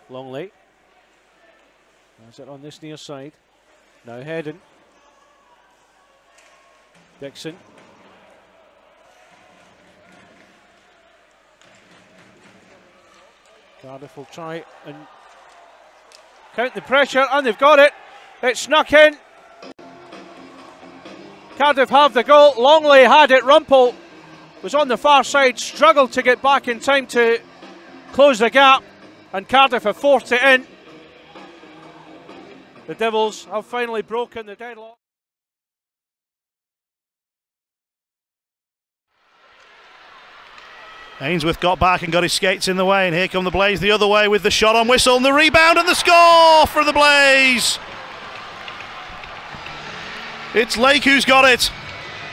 Longley. Has it on this near side. Now heading. Dixon. Cardiff will try and count the pressure, and they've got it. It snuck in. Cardiff have the goal. Longley had it. Rumpel was on the far side, struggled to get back in time to close the gap, and Cardiff have forced it in. The Devils have finally broken the deadlock. Ainsworth got back and got his skates in the way, and here come the Blaze the other way with the shot on whistle and the rebound and the score for the Blaze. It's Lake who's got it,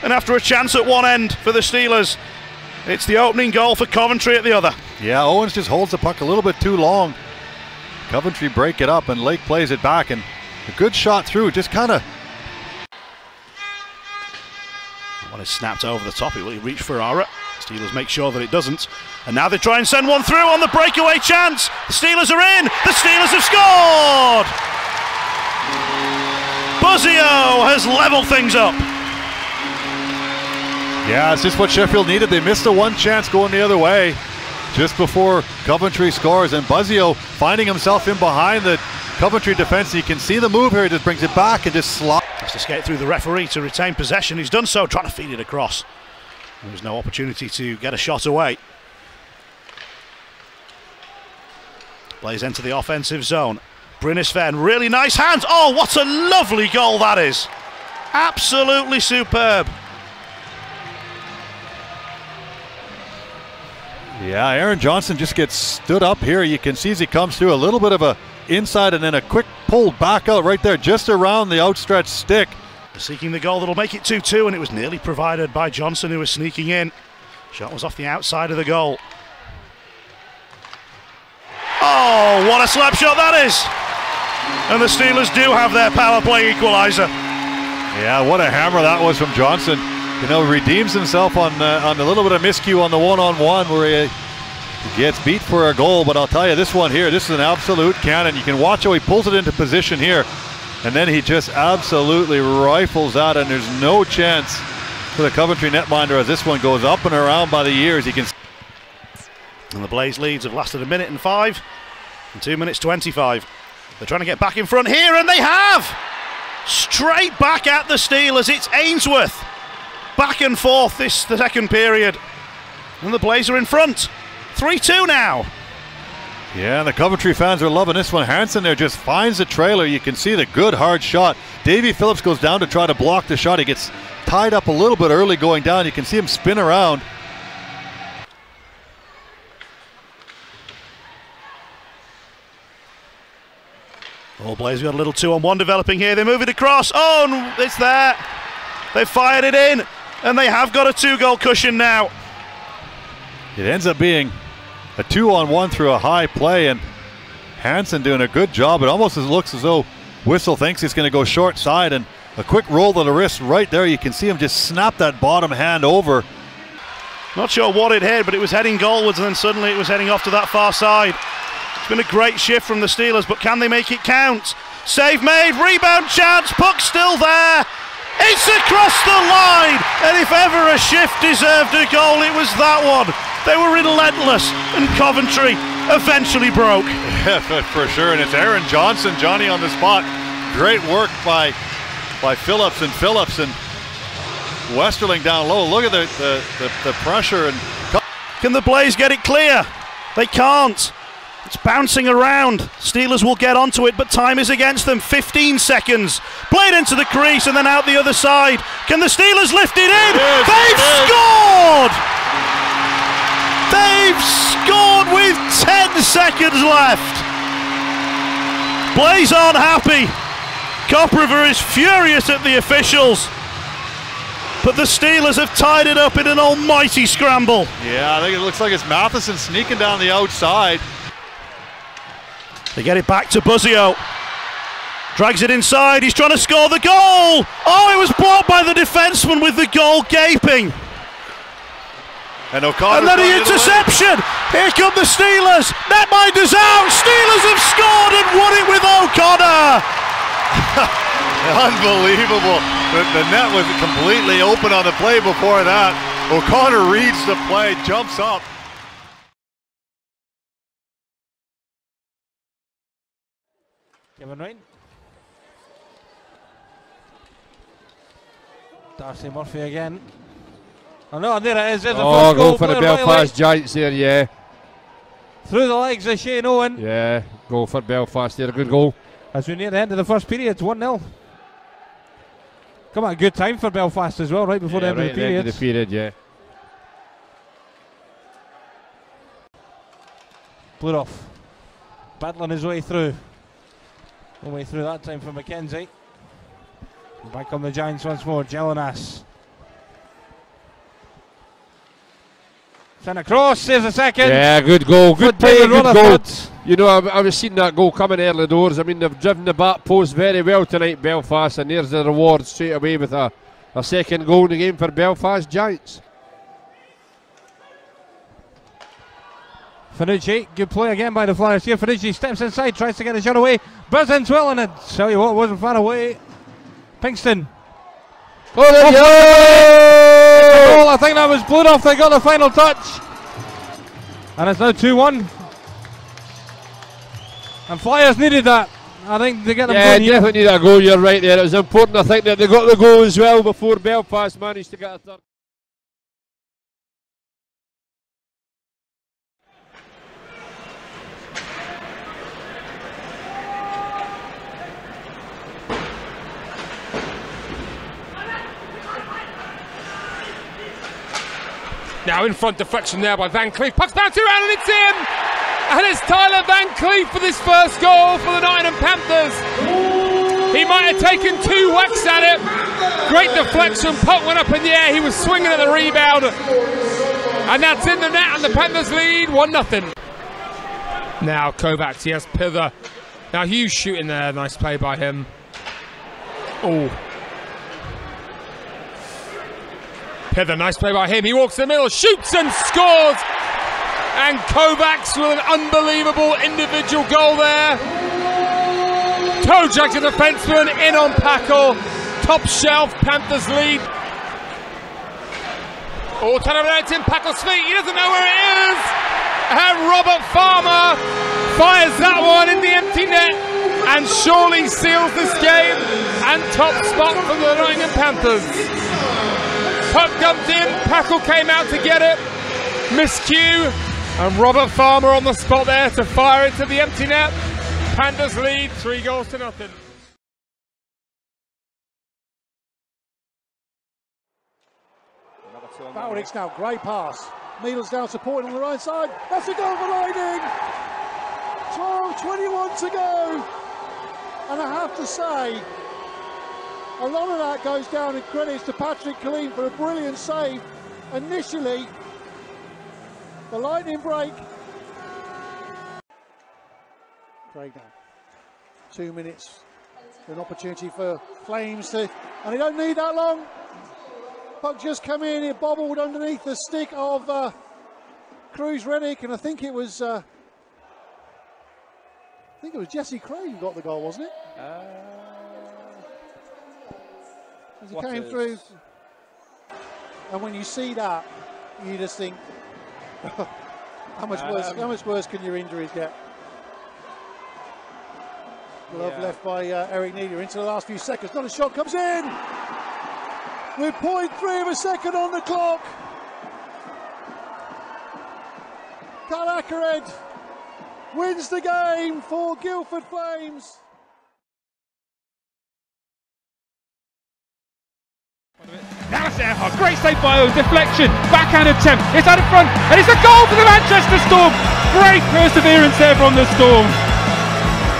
and after a chance at one end for the Steelers, it's the opening goal for Coventry at the other. Yeah, Owens just holds the puck a little bit too long. Coventry break it up and Lake plays it back, and a good shot through, just kind of. One is snapped over the top, it will reach Ferrara. Steelers make sure that it doesn't, and now they try and send one through on the breakaway chance. The Steelers are in, the Steelers have scored! Buzzeo has levelled things up. Yeah, it's just what Sheffield needed. They missed the one chance going the other way just before Coventry scores, and Buzzeo finding himself in behind the Coventry defence. You can see the move here, he just brings it back and just slides. Has to skate through the referee to retain possession. He's done so, trying to feed it across. There's no opportunity to get a shot away. Plays into the offensive zone. Bryhnisveen, really nice hands. Oh, what a lovely goal that is. Absolutely superb. Yeah, Aaron Johnson just gets stood up here. You can see as he comes through, a little bit of a inside and then a quick pull back out right there, just around the outstretched stick. Seeking the goal that'll make it 2-2, and it was nearly provided by Johnson, who was sneaking in. Shot was off the outside of the goal. Oh, what a slap shot that is! And the Steelers do have their power play equaliser. Yeah, what a hammer that was from Johnson. You know, redeems himself on a little bit of miscue on the one-on-one where he gets beat for a goal. But I'll tell you, this one here, this is an absolute cannon. You can watch how he pulls it into position here, and then he just absolutely rifles that, and there's no chance for the Coventry netminder as this one goes up and around by the ears. He can. And the Blaze leads have lasted 1 minute and 5 and 2 minutes 25. They're trying to get back in front here, and they have! Straight back at the Steelers. It's Ainsworth. Back and forth the second period. And the Blaze are in front. 3-2 now. Yeah, the Coventry fans are loving this one. Hansen there just finds the trailer. You can see the good hard shot. Davy Phillips goes down to try to block the shot. He gets tied up a little bit early going down. You can see him spin around. Oh, Blaze got a little 2-on-1 developing here. They move it across. Oh, and it's there. They fired it in, and they have got a 2-goal cushion now. It ends up being a 2-on-1 through a high play, and Hansen doing a good job. It almost looks as though Whistle thinks he's going to go short side, and a quick roll to the wrist right there. You can see him just snap that bottom hand over. Not sure what it hit, but it was heading goalwards, and then suddenly it was heading off to that far side. It's been a great shift from the Steelers, but can they make it count? Save made, rebound chance, puck still there. It's across the line, and if ever a shift deserved a goal, it was that one. They were relentless, and Coventry eventually broke. Yeah, for sure, and it's Aaron Johnson, Johnny on the spot. Great work by Phillips and Westerling down low. Look at the pressure. And can the Blaze get it clear? They can't. It's bouncing around. Steelers will get onto it, but time is against them. 15 seconds. Played into the crease and then out the other side. Can the Steelers lift it in? They've scored! They've scored with 10 seconds left. Blaze aren't happy. Cop River is furious at the officials. But the Steelers have tied it up in an almighty scramble. Yeah, I think it looks like it's Matheson sneaking down the outside. They get it back to Buzzeo. Drags it inside, he's trying to score the goal! Oh, it was blocked by the defenseman with the goal gaping. And O'Connor. And then the interception! Here come the Steelers. Netminders out. Steelers have scored and won it with O'Connor. Unbelievable. The net was completely open on the play before that. O'Connor reads the play, jumps up. Kevin Ryan. Darcy Murphy again. Oh no, there it is. There's the first goal for the Belfast Giants there, yeah. Through the legs of Shane Owen. Yeah, goal for Belfast there, a good goal. As we near the end of the first period, it's 1-0. Come on, good time for Belfast as well, right before the end of the period. End of the period, yeah. Bluroff battling his way through. No way through that time for McKenzie. Back on the Giants once more, Jelinas. Sent across, there's a second. Yeah, good goal, good play, good goal. Rutherford. You know, I was seeing that goal coming early doors. I mean, they've driven the back post very well tonight, Belfast, and there's the reward straight away with a second goal in the game for Belfast Giants. Fanucci, good play again by the Flyers here. Fanucci steps inside, tries to get a shot away. Buzzing's well, and I tell you what, wasn't far away. Pinkston. Oh, there you go! Goal, I think that was Bluroff. They got the final touch. And it's now 2-1. And Flyers needed that. I think they get them going. Yeah, definitely need a goal. You're right there. It was important, I think, that they got the goal as well before Belfast managed to get a third. Now in front, deflection there by Van Kleef. Puck's bouncing around and it's in! And it's Tyler Van Kleef for this first goal for the Nottingham Panthers. He might have taken 2 whacks at it. Great deflection, puck went up in the air. He was swinging at the rebound. And that's in the net and the Panthers lead 1-0. Now Kovacs, he has Pither. Now Hughes shooting there, nice play by him. Oh. Pither, nice play by him. He walks in the middle, shoots and scores. And Kovacs with an unbelievable individual goal there. Toe jag to the defenseman, in on Packle. Top shelf, Panthers lead. Oh, turnover, it's in Packle's feet. He doesn't know where it is. And Robert Farmer fires that one in the empty net and surely seals this game. And top spot from the Nottingham Panthers. Puck dumped in, Packle came out to get it, miscue, and Robert Farmer on the spot there to fire it to the empty net. Panthers lead 3-0. Bowricks now, great pass. Needles down supporting on the right side. That's a goal for Lightning. 12:21 to go. And I have to say, a lot of that goes down in credits to Patrick Kelin for a brilliant save. Initially, the Lightning break. Craig now. 2 minutes. An opportunity for Flames to, and they don't need that long. Puck just come in, it bobbled underneath the stick of Cruz Reddick, and I think it was Jesse Craig who got the goal, wasn't it? As he came through, and when you see that, you just think, how much worse can your injuries get? Glove left by Eric Needler into the last few seconds. Not a shot comes in with 0.3 of a second on the clock. Cal Akered wins the game for Guildford Flames. That's a great save by Owen, deflection, backhand attempt, it's out in front, and it's a goal for the Manchester Storm! Great perseverance there from the Storm.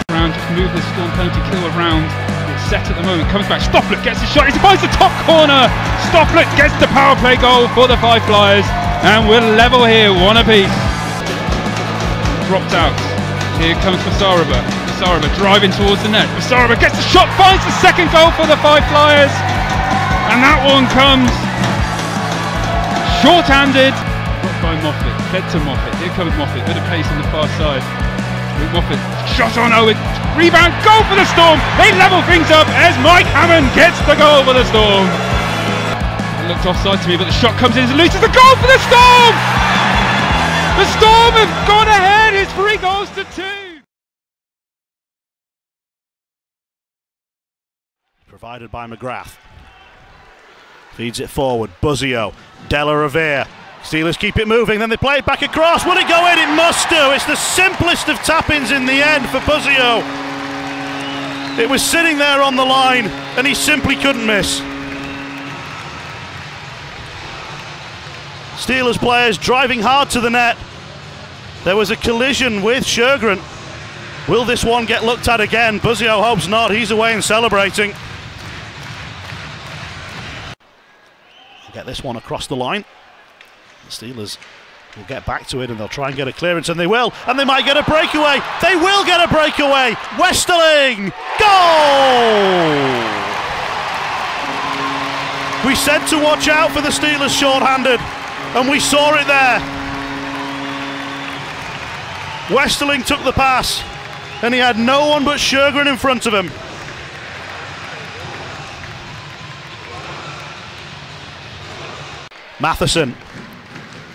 Around, just move the Storm penalty kill around, it's set at the moment, comes back, Stofflet gets a shot, he finds the top corner, Stofflet gets the power play goal for the Fife Flyers, and we're level here, 1 apiece. Dropped out, here comes Basaraba driving towards the net, Basaraba gets the shot, finds the second goal for the Fife Flyers. And that one comes short-handed. by Moffat, fed to Moffat. Here comes Moffat, bit of pace on the far side. Luke Moffat, shot on Owen, rebound, goal for the Storm. They level things up as Mike Hammond gets the goal for the Storm. It looked offside to me, but the shot comes in as loose. It's a goal for the Storm! The Storm have gone ahead, it's 3 goals to 2. Provided by McGrath. Feeds it forward, Buzzeo, Della Rivera. Steelers keep it moving, then they play it back across. Will it go in? It must do. It's the simplest of tap-ins in the end for Buzzeo. It was sitting there on the line, and he simply couldn't miss. Steelers players driving hard to the net. There was a collision with Sjögren. Will this one get looked at again? Buzzeo hopes not. He's away and celebrating. Get this one across the line. The Steelers will get back to it and they'll try and get a clearance, and they will, and they might get a breakaway. They will get a breakaway. Westerling, goal! We said to watch out for the Steelers short-handed, and we saw it there. Westerling took the pass, and he had no one but Sjögren in front of him. Matheson,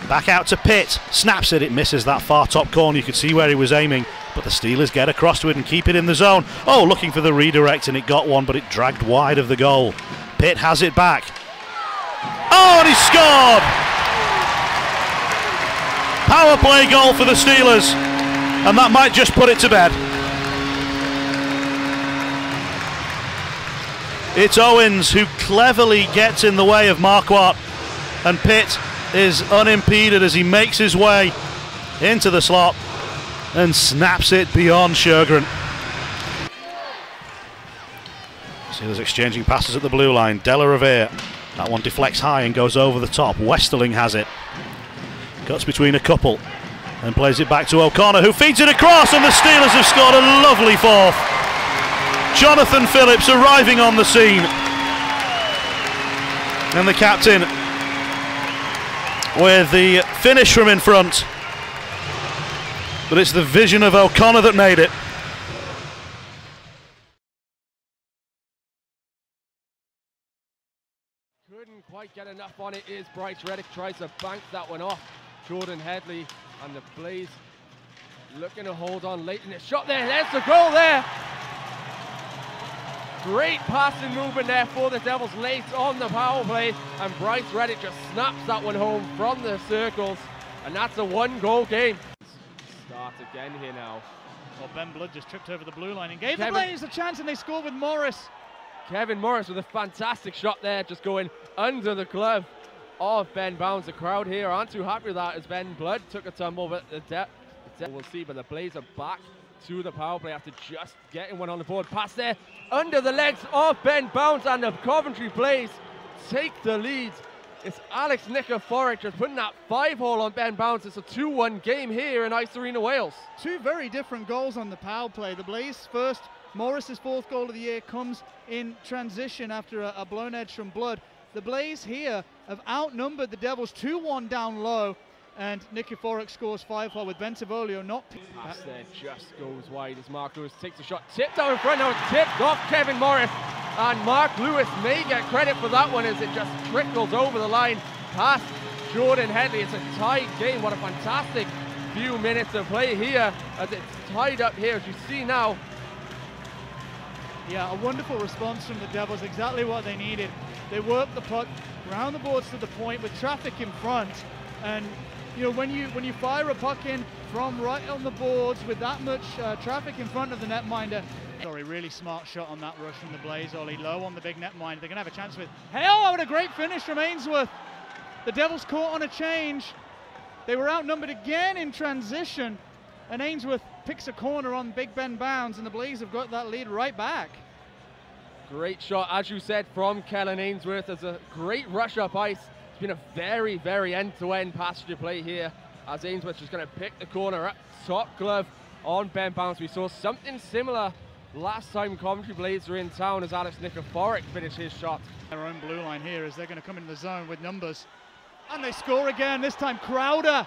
back out to Pitt, snaps it, it misses that far top corner. You could see where he was aiming, but the Steelers get across to it and keep it in the zone. Oh, looking for the redirect, and it got one, but it dragged wide of the goal. Pitt has it back. Oh, and he scored! Power play goal for the Steelers, and that might just put it to bed. It's Owens who cleverly gets in the way of Marquardt, and Pitt is unimpeded as he makes his way into the slot and snaps it beyond Sjögren. Steelers exchanging passes at the blue line. Della Rivera, that one deflects high and goes over the top. Westerling has it, cuts between a couple and plays it back to O'Connor, who feeds it across, and the Steelers have scored a lovely fourth. Jonathan Phillips arriving on the scene, and the captain with the finish from in front, but it's the vision of O'Connor that made it. Couldn't quite get enough on it. Is Bryce Reddick tries to bank that one off. Jordan Headley and the Blaze looking to hold on late in the shot there. There's the goal there. Great passing movement there for the Devils late on the power play, and Bryce Reddick just snaps that one home from the circles, and that's a 1-goal game. Start again here now. Well, Ben Blood just tripped over the blue line and gave the Blaze a chance, and they scored with Morris. Kevin Morris with a fantastic shot there, just going under the glove of Ben Bounds. The crowd here aren't too happy with that as Ben Blood took a tumble, but the depth we'll see, but the Blaze are back to the power play after just getting one on the board. Pass there under the legs of Ben Bounds, and the Coventry Blaze take the lead. It's Alex Nicolai just putting that 5-hole on Ben Bounds. It's a 2-1 game here in Ice Arena, Wales. Two very different goals on the power play. The Blaze first, Morris's 4th goal of the year comes in transition after a blown edge from Blood. The Blaze here have outnumbered the Devils 2-1 down low, and Nicolai scores 5-hole with Bentivoglio not... Pass there just goes wide as Mark Lewis takes the shot. Tipped out in front, now it's tipped off Kevin Morris. And Mark Lewis may get credit for that one as it just trickles over the line past Jordan Headley. It's a tied game. What a fantastic few minutes of play here as it's tied up here, as you see now. Yeah, a wonderful response from the Devils, exactly what they needed. They worked the puck round the boards to the point with traffic in front, and you know, when you fire a puck in from right on the boards with that much traffic in front of the netminder. Sorry, really smart shot on that rush from the Blaze. Ollie low on the big netminder. They're going to have a chance with... Hell, what a great finish from Ainsworth. The Devils caught on a change. They were outnumbered again in transition, and Ainsworth picks a corner on Big Ben Bounds, and the Blaze have got that lead right back. Great shot, as you said, from Kelin Ainsworth. There's a great rush up ice. It's been a very, very end-to-end passenger play here, as Ainsworth just going to pick the corner up top glove on Ben Bounds. We saw something similar last time Coventry Blaze were in town as Alex Nicolai finished his shot. Their own blue line here as they're going to come into the zone with numbers. And they score again, this time Crowder.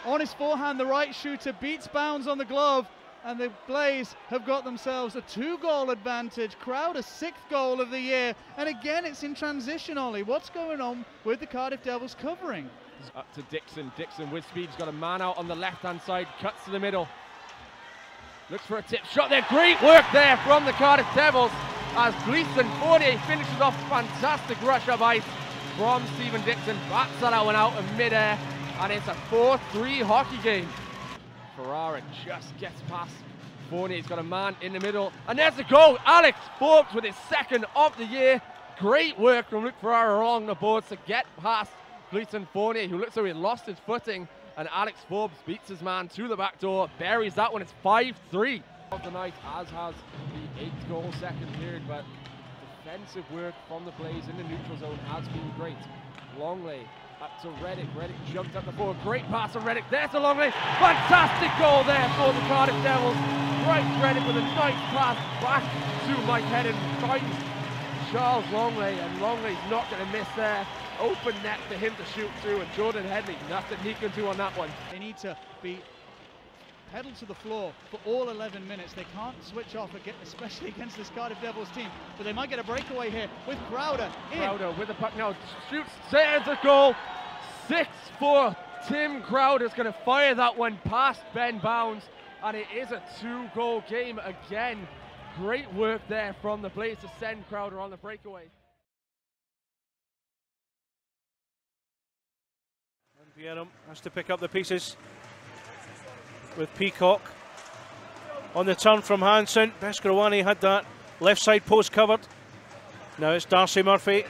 On his forehand, the right shooter beats Bounds on the glove, and the Blaze have got themselves a 2-goal advantage. Crowder's 6th goal of the year, and again it's in transition, Ollie. What's going on with the Cardiff Devils covering? Up to Dixon. Dixon with speed. He's got a man out on the left-hand side. Cuts to the middle. Looks for a tip shot there. Great work there from the Cardiff Devils as Gleeson Fournier finishes off a fantastic rush of ice from Stephen Dixon. Bats that one out in mid-air, and it's a 4-3 hockey game. Ferrara just gets past Fournier. He's got a man in the middle, and there's the goal. Alex Forbes with his 2nd of the year. Great work from Luke Ferrara along the boards to get past Gleeson Fournier, who looks like he lost his footing, and Alex Forbes beats his man to the back door, buries that one. It's 5-3 of the night, as has the 8th goal second period, but defensive work from the Blaze in the neutral zone has been great. Longley up to Reddick. Reddick jumped up the forward. Great pass from Reddick. There's the Longley. Fantastic goal there for the Cardiff Devils. Right, Reddick with a nice pass back to Mike Hedden. Finds Charles Longley, and Longley's not going to miss there. Open net for him to shoot through, and Jordan Headley, nothing he can do on that one. They need to be pedal to the floor for all 11 minutes. They can't switch off again, especially against this Cardiff Devils team. But they might get a breakaway here with Crowder in. Crowder with the puck now, shoots, there's a goal. 6-4. Tim Crowder's going to fire that one past Ben Bounds, and it is a 2-goal game again. Great work there from the Blaze to send Crowder on the breakaway. And Bierum has to pick up the pieces with Peacock on the turn from Hansen. Beskorowany had that left side post covered. Now it's Darcy Murphy.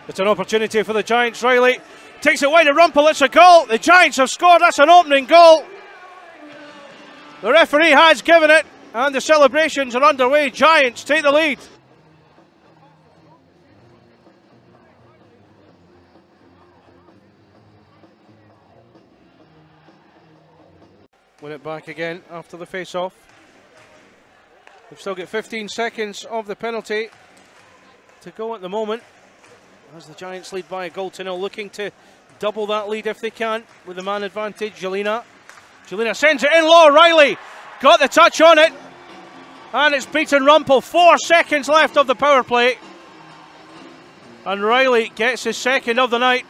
It's an opportunity for the Giants. Riley takes it wide to Rumpel. It's a goal. The Giants have scored. That's an opening goal. The referee has given it, and the celebrations are underway. Giants take the lead. Win it back again after the face-off. They've still got 15 seconds of the penalty to go at the moment, as the Giants lead by a goal to 0, looking to double that lead if they can with the man advantage. Jelena sends it in low. Riley got the touch on it, and it's beaten Rumpel. 4 seconds left of the power play, and Riley gets his 2nd of the night.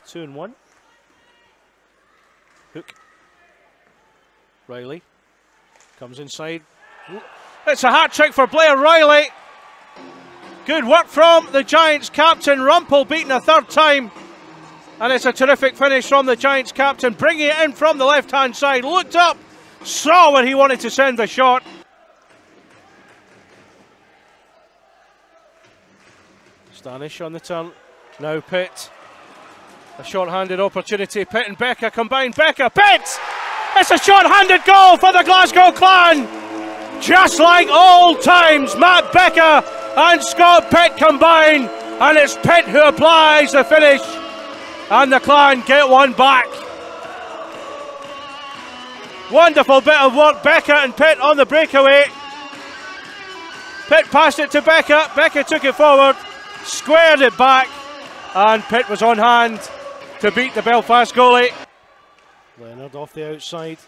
2-1. Hook. Riley comes inside. It's a hat-trick for Blair. Riley. Good work from the Giants captain. Rumpel beaten a 3rd time. And it's a terrific finish from the Giants captain, bringing it in from the left-hand side. Looked up, saw where he wanted to send the shot. Stanish on the turn. Now Pitt. A short-handed opportunity. Pitt and Becca combine. Becca, Pitt! It's a short-handed goal for the Glasgow Clan! Just like old times, Matt Becca and Scott Pitt combine, and it's Pitt who applies the finish, and the Clan get one back. Wonderful bit of work, Becca and Pitt on the breakaway. Pitt passed it to Becca. Becca took it forward, squared it back, and Pitt was on hand to beat the Belfast goalie. Leonard off the outside.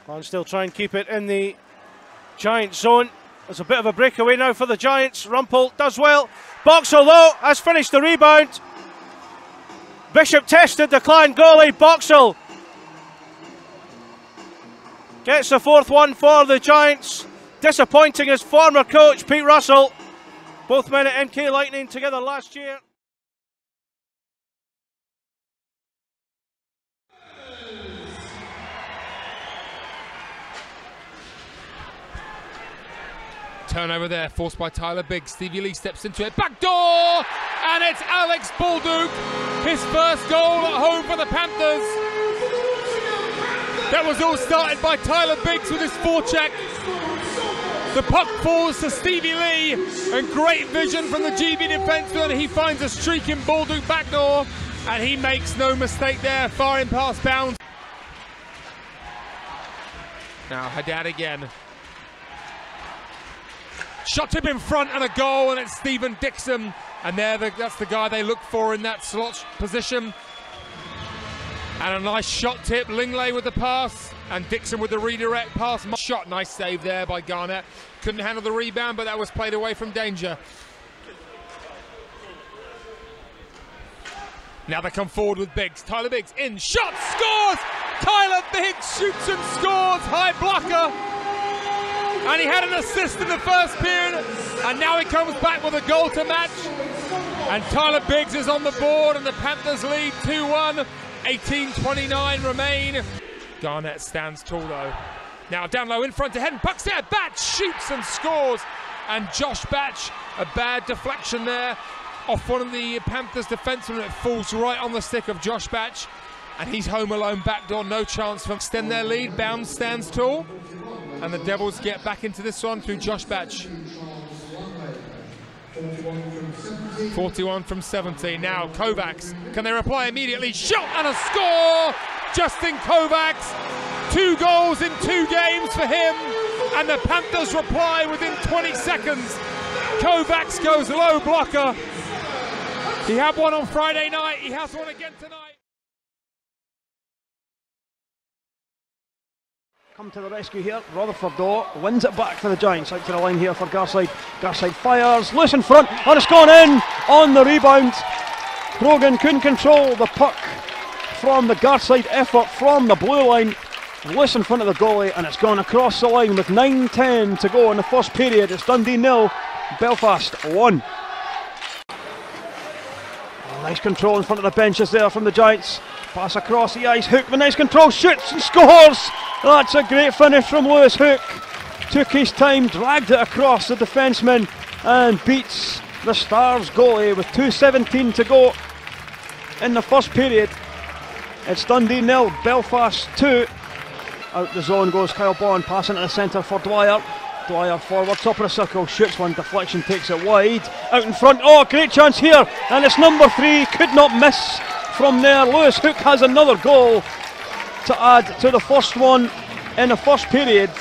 Clan still try and keep it in the Giants zone. There's a bit of a breakaway now for the Giants. Rumpel does well. Boxall though has finished the rebound. Bishop tested the Clan goalie. Boxall gets the 4th one for the Giants. Disappointing his former coach Pete Russell. Both men at MK Lightning together last year. Turnover there, forced by Tyler Biggs. Stevie Lee steps into it. Back door! And it's Alex Baldock. His 1st goal at home for the Panthers. That was all started by Tyler Biggs with his forecheck. The puck falls to Stevie Lee, and great vision from the GB defenseman. He finds a streak in Baldock backdoor, and he makes no mistake there, firing past Bounds. Now Haddad again. Shot tip in front and a goal, and it's Stephen Dixon. And that's the guy they look for in that slot position. And a nice shot tip, Lingley with the pass, and Dixon with the redirect pass. Shot, nice save there by Garnett. Couldn't handle the rebound, but that was played away from danger. Now they come forward with Biggs. Tyler Biggs in, shot, scores! Tyler Biggs shoots and scores, high blocker. And he had an assist in the first period, and now he comes back with a goal to match. And Tyler Biggs is on the board, and the Panthers lead 2-1. 18:29 remain. Garnett stands tall though. Now down low in front to Hedden, puck's there, Batch shoots and scores. And Josh Batch, a bad deflection there off one of the Panthers defensemen. It falls right on the stick of Josh Batch, and he's home alone backdoor, no chance to extend their lead. Bounds stands tall, and the Devils get back into this one through Josh Batch. 41 from 70. Now Kovacs, can they reply immediately? Shot and a score! Justin Kovacs, 2 goals in 2 games for him, and the Panthers reply within 20 seconds. Kovacs goes low blocker. He had one on Friday night, he has one again tonight. Come to the rescue here. Rutherford though wins it back for the Giants. Out to the line here for Garside. Garside fires, loose in front, and it's gone in on the rebound. Brogan couldn't control the puck from the Garside effort from the blue line. Loose in front of the goalie, and it's gone across the line with 9:10 to go in the first period. It's Dundee 0, Belfast 1. Nice control in front of the benches there from the Giants. Pass across the ice, Hook with nice control, shoots and scores! That's a great finish from Lewis Hook. Took his time, dragged it across the defenceman and beats the Stars goalie with 2:17 to go in the first period. It's Dundee 0, Belfast 2. Out the zone goes Kyle Bond, passing to the centre for Dwyer. Dwyer forward, top of the circle, shoots one, deflection, takes it wide. Out in front, oh, great chance here, and it's number 3, could not miss from there. Lewis Hook has another goal to add to the first one in the first period.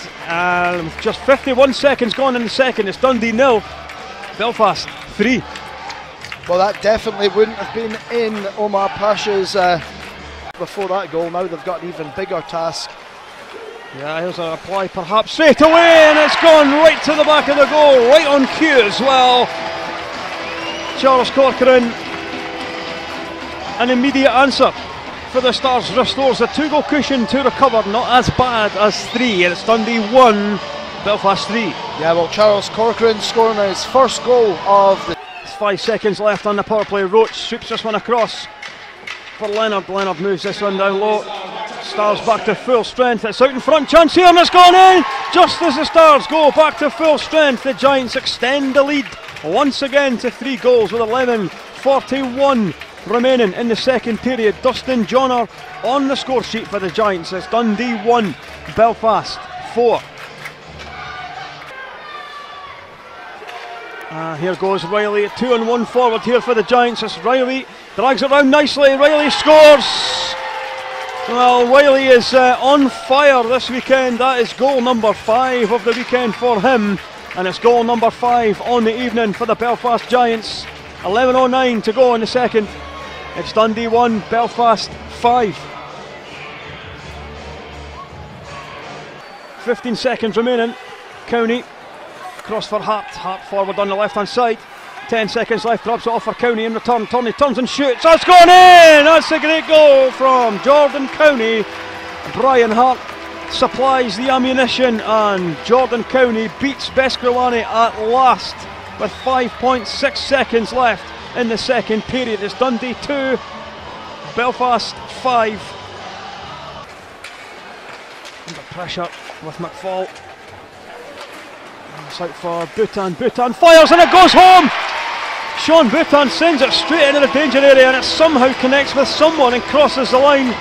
Just 51 seconds gone in the second. It's Dundee 0, Belfast 3. Well, that definitely wouldn't have been in Omar Pasha's before that goal. Now they've got an even bigger task. Yeah, here's a reply perhaps straight away, and it's gone right to the back of the goal, right on cue as well. Charles Corcoran, an immediate answer for the Stars, restores a 2-goal cushion to recover. Not as bad as 3, and it's Dundee 1, Belfast 3. Yeah, well, Charles Corcoran scoring his first goal of the... There's 5 seconds left on the power play. Roach sweeps this one across for Leonard. Leonard moves this one down low. Stars back to full strength. It's out in front, chance here, and it's gone in! Just as the Stars go back to full strength, the Giants extend the lead once again to 3 goals with 11:41 remaining in the second period. Dustin Johnner on the score sheet for the Giants. It's Dundee 1, Belfast 4. Here goes Riley, 2-on-1 forward here for the Giants. It's Riley, drags it round nicely, Riley scores! Well, Riley is on fire this weekend. That is goal number 5 of the weekend for him, and it's goal number 5 on the evening for the Belfast Giants. 11:09 to go in the second. It's Dundee 1, Belfast 5. 15 seconds remaining. County cross for Hart. Hart forward on the left hand side. 10 seconds left, drops it off for County in return. Turney turns and shoots. That's gone in! That's a great goal from Jordan County. Brian Hart supplies the ammunition, and Jordan County beats Beskrowani at last with 5.6 seconds left in the second period. It's Dundee 2, Belfast 5. Under pressure with McFall. It's out for Bhutan. Bhutan fires and it goes home! Sean Bhutan sends it straight into the danger area, and it somehow connects with someone and crosses the line.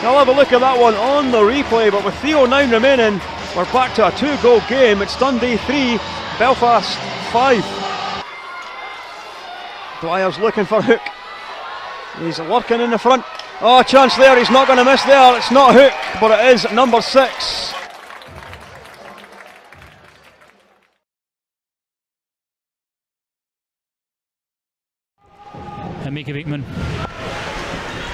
I'll have a look at that one on the replay, but with 3:09 remaining, we're back to a 2-goal game. It's Dundee 3, Belfast 5. Dwyer's looking for Hook. He's lurking in the front. Oh, chance there, he's not going to miss there. It's not Hook, but it is number 6. Mika Beekman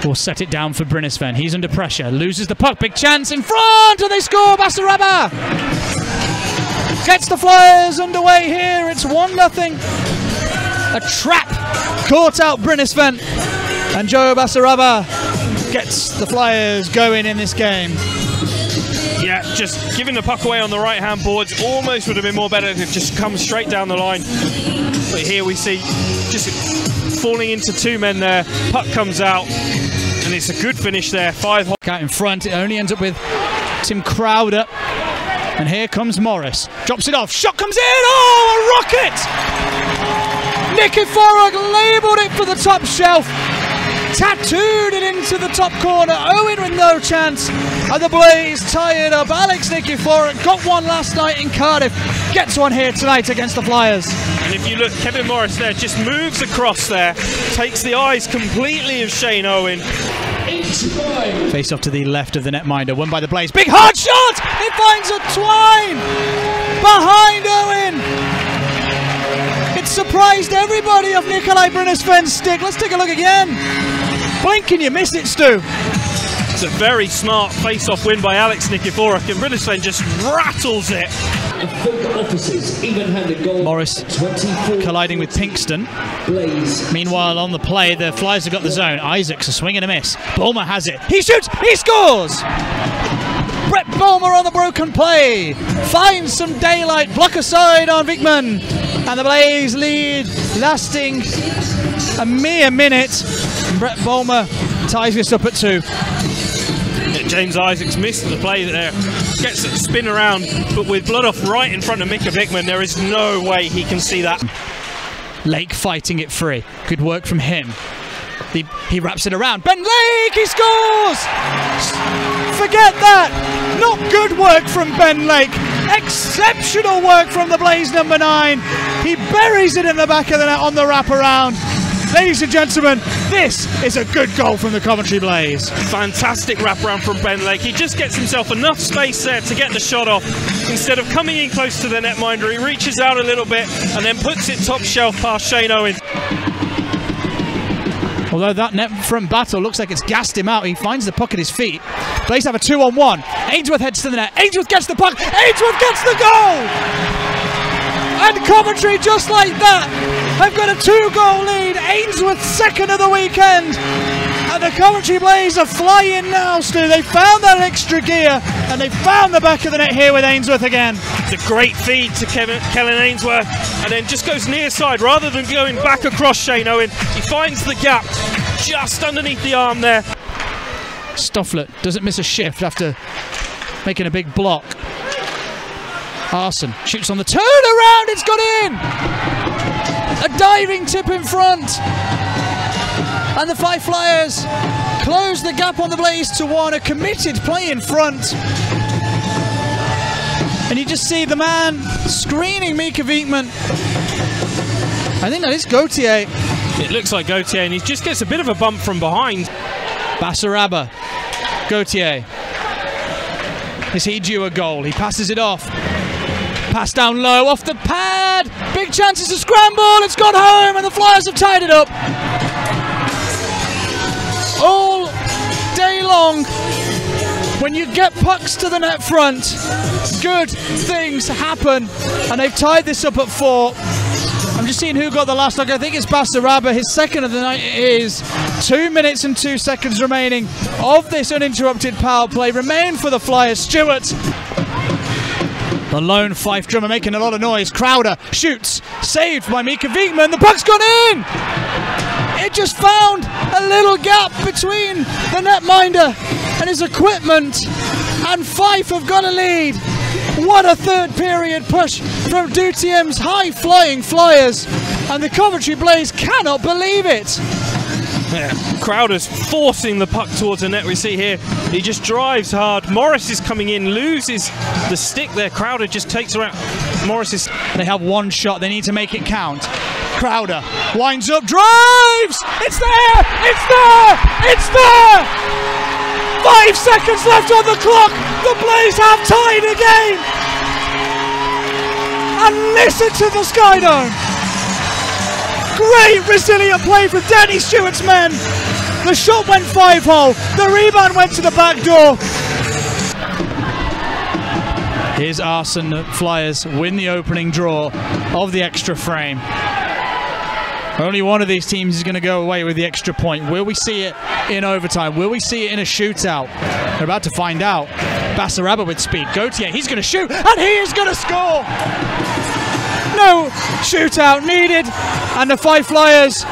will set it down for Bryhnisveen. He's under pressure, loses the puck, big chance in front, and they score. Basaraba gets the Flyers underway here. It's 1-0. A trap caught out Bryhnisveen, and Joe Basaraba gets the Flyers going in this game. Yeah, just giving the puck away on the right-hand boards almost would have been more better if it just come straight down the line. But here we see just falling into two men there. Puck comes out, and it's a good finish there. 5 out in front. It only ends up with Tim Crowder. And here comes Morris. Drops it off. Shot comes in. Oh, a rocket! Nicolai labelled it for the top shelf. Tattooed it into the top corner. Owen with no chance. And the Blaze tie it up. Alex Nicolai got one last night in Cardiff. Gets one here tonight against the Flyers. And if you look, Kevin Morris there just moves across there. Takes the eyes completely of Shane Owen. Face off to the left of the netminder. Won by the Blaze. Big hard shot! It finds a twine! Behind Owen! It surprised everybody of Nicolai Bryhnisveen's stick. Let's take a look again. Blink and you miss it, Stu. It's a very smart face-off win by Alex Nicolai, and Bryhnisveen just rattles it. Morris colliding with Pinkston. Meanwhile, on the play, the Flyers have got the zone. Isaacs a swing and a miss. Bulmer has it. He shoots. He scores. Brett Bulmer on the broken play. Finds some daylight. Block aside on Beekman. And the Blaze lead lasting a mere minute. Brett Bulmer ties this up at 2. James Isaacs missed the play there, gets a spin around, but with blood off right in front of Mika Beekman, there is no way he can see that. Lake fighting it free. Good work from him. He wraps it around. Ben Lake, he scores! Forget that! Not good work from Ben Lake. Exceptional work from the Blaze number 9. He buries it in the back of the net on the wraparound. Ladies and gentlemen, this is a good goal from the Coventry Blaze. Fantastic wraparound from Ben Lake. He just gets himself enough space there to get the shot off. Instead of coming in close to the netminder, he reaches out a little bit and then puts it top shelf past Shane Owen. Although that net front battle looks like it's gassed him out, he finds the puck at his feet. Blaze have a 2-on-1. Ainsworth heads to the net. Ainsworth gets the puck. Ainsworth gets the goal! And Coventry, just like that, have got a 2-goal lead. Ainsworth second of the weekend. And the Coventry Blaze are flying now, Stu. They found that extra gear and they found the back of the net here with Ainsworth again. It's a great feed to Kelin Ainsworth, and then just goes near side rather than going back across Shane Owen. He finds the gap just underneath the arm there. Stofflet doesn't miss a shift after making a big block. Hansen shoots on the turnaround, it's got in! A diving tip in front. And the Fife Flyers close the gap on the Blaze to 1, a committed play in front. And you just see the man screening Mika Beekman. I think that is Gauthier. It looks like Gauthier, and he just gets a bit of a bump from behind. Basaraba, Gauthier. Is he due a goal? He passes it off. Pass down low, off the pad. Big chances to scramble. It's gone home, and the Flyers have tied it up. All day long, when you get pucks to the net front, good things happen, and they've tied this up at 4. I'm just seeing who got the last knock. I think it's Basaraba. His second of the night is 2 minutes and 2 seconds remaining of this uninterrupted power play. Remain for the Flyers. Stewart. The lone Fife drummer making a lot of noise. Crowder shoots. Saved by Mika Beekman. The puck's gone in! It just found a little gap between the netminder and his equipment. And Fife have got a lead. What a third period push from Dutiem's high-flying Flyers. And the Coventry Blaze cannot believe it. Yeah. Crowder's forcing the puck towards the net. We see here he just drives hard. Morris is coming in, loses the stick there. Crowder just takes around. Morris is. They have one shot. They need to make it count. Crowder winds up, drives. It's there. It's there. It's there. 5 seconds left on the clock. The Blaze have tied again. And listen to the Skydome. Great resilient play from Danny Stewart's men. The shot went 5-hole. The rebound went to the back door. Here's Arson. The Flyers win the opening draw of the extra frame. Only one of these teams is going to go away with the extra point. Will we see it in overtime? Will we see it in a shootout? We're about to find out. Basaraba with speed. Gauthier, he's going to shoot, and he is going to score! No shootout needed, and the Fife Flyers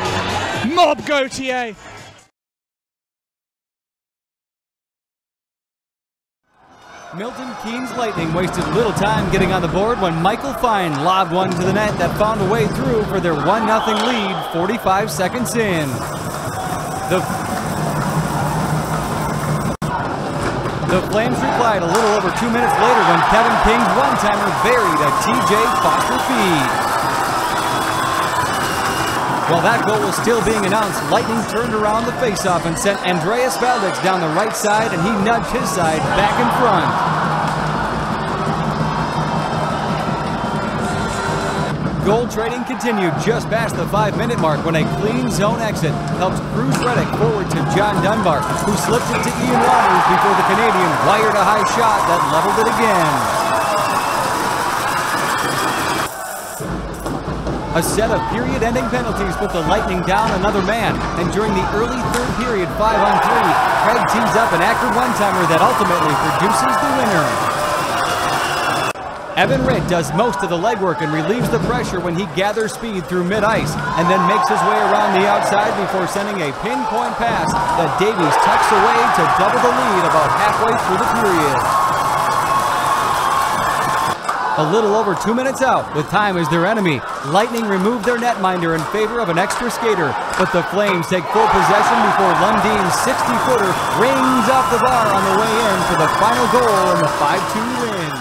mob Gauthier. Milton Keynes Lightning wasted little time getting on the board when Michael Fine lobbed one to the net that found a way through for their 1-0 lead 45 seconds in. The Flames replied a little over 2 minutes later when Kevin King's one-timer buried a TJ Foster feed. While that goal was still being announced, Lightning turned around the faceoff and sent Andreas Valdic down the right side, and he nudged his side back in front. Goal trading continued just past the 5-minute mark when a clean zone exit helped Cruz Reddick forward to John Dunbar, who slipped it to Ian Waters before the Canadian wired a high shot that leveled it again. A set of period-ending penalties put the Lightning down another man, and during the early third period 5-on-3, Craig tees up an accurate one-timer that ultimately produces the winner. Evan Ritt does most of the legwork and relieves the pressure when he gathers speed through mid-ice, and then makes his way around the outside before sending a pinpoint pass that Davies tucks away to double the lead about halfway through the period. A little over 2 minutes out, with time as their enemy, Lightning removed their netminder in favor of an extra skater, but the Flames take full possession before Lundeen's 60-footer rings off the bar on the way in for the final goal in the 5-2 win.